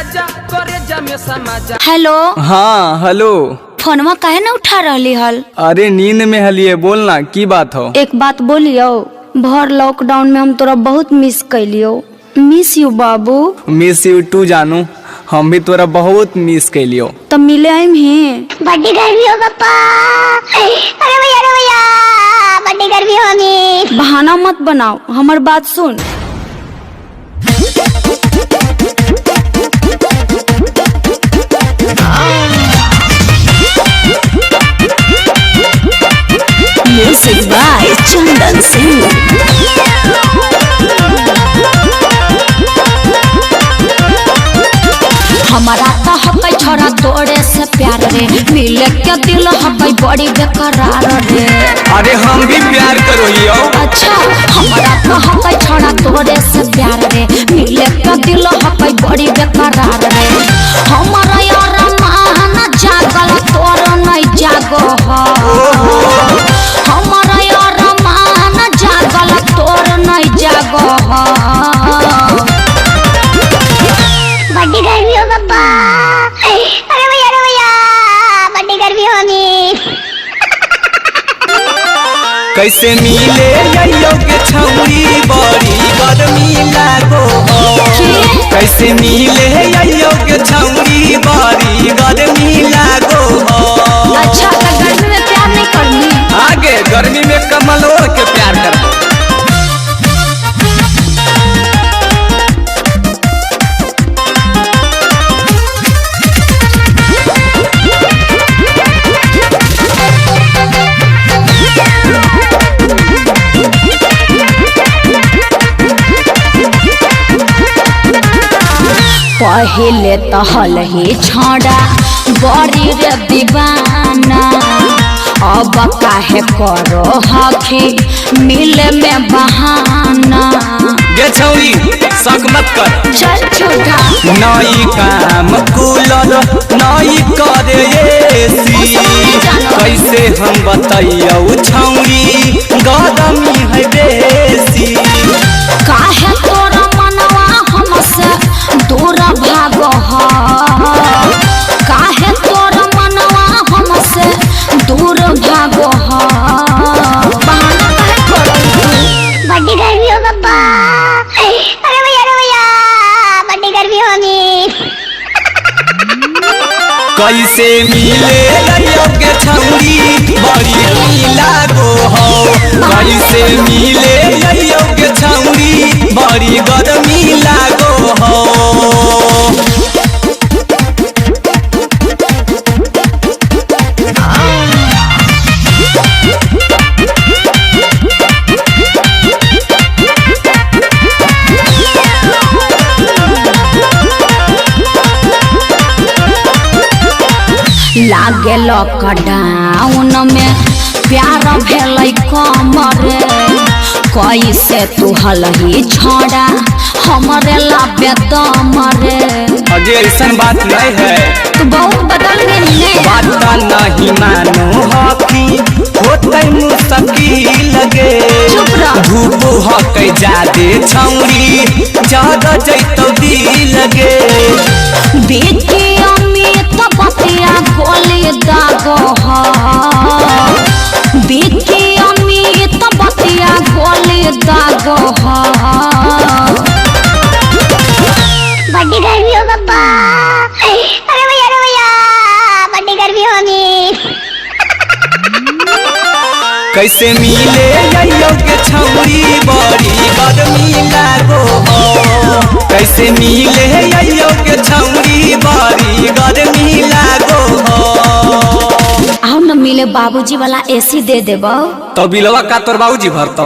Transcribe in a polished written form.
राजा करे जमे समाजा। हेलो। हाँ हेलो। फोनवा काहे ना उठा रही हल? अरे नींद में हलिए, बोलना की बात हो। एक बात बोलियो, भर लॉकडाउन में हम तोरा बहुत मिस कैलियो। मिस यू बाबू। मिस यू टू जानू, हम भी तोरा बहुत मिस कैलियो। तो मिले आइम ही। बड़ी गर्मी हो पापा। अरे भैया बड़ी गर्मी होगी। बहाना मत बनाओ, हमार बात सुन। Music by Chandan Singh. हमारा तो हकई छोरा तोड़े से प्यार रे, मिले के दिल हकई बड़ी बेकरार रे। अरे हम भी प्यार करो लियो। अच्छा, हमारा तो हकई छोरा तोड़े से प्यार रे, मिले के दिल हकई बड़ी बेकरार रे। हमारा यार मान जागल तोर नहीं जागो हो। हमारा यार मान जागल तोर नहीं जागो हो। बड़ी गर्मी हो पापा। अरे भैया बड़ी गर्मी होगी। कैसे मिले यो के छौरी बड़ी गर्मी लागो हो। कैसे मिले यो के छौरी बड़ी गर्मी लागो हो। अच्छा, तो गर्मी में प्यार नहीं करनी? आगे गर्मी में कमल ओढ़ के प्यार करना। पहले तो हल ही छोड़ा बड़ी रे दीवाना, अब काहे करो हखी मिले में बहाना। गे छौरी शक मत कर। चल छोटा। नई काम कूलर नई करे एसी, कैसे हम बताइयो छौरी गरमी है बेसी। काहे तोरा मनवा हमसे दूर भागो हो। काहे तोरा मनवा हमसे दूर भागो हो। बहाना काहे करो? बड़ी गर्मी हो पापा। अरे भैया बड़ी गर्मी होगी। कैसे मिले यो के छौरी बड़ी लागो हो। कैसे मिले यो के छौरी बड़ी गर्मी लागो हो। लागे लॉकडाउन में प्यार भेलै कमरे, कैसे तू हलही छोड़ा हमरे लाबे दमरे। अगे ऐसा बात नहीं है, तू बहुत बदल गई। बात नहीं मानो हकी होते मुश्किल लगे। चुप रह। धूप हकै जादे छौरी ज्यादा जैतो दी लगे। बेटी अमित बतिया गोली दागो हो। बेटी अमित बतिया गोली दागो हो। बड़ी गर्मी हो पापा। अरे भैया बड़ी गर्मी होगी। कैसे मिले यो के छौरी बड़ी गर्मी लागो हो। कैसे मिले यो के छौरी बड़ी गर्मी लागो हो। आओ न मिले, बाबूजी वाला एसी दे देबो। तो बिलवा का तोर बाबूजी भरतो।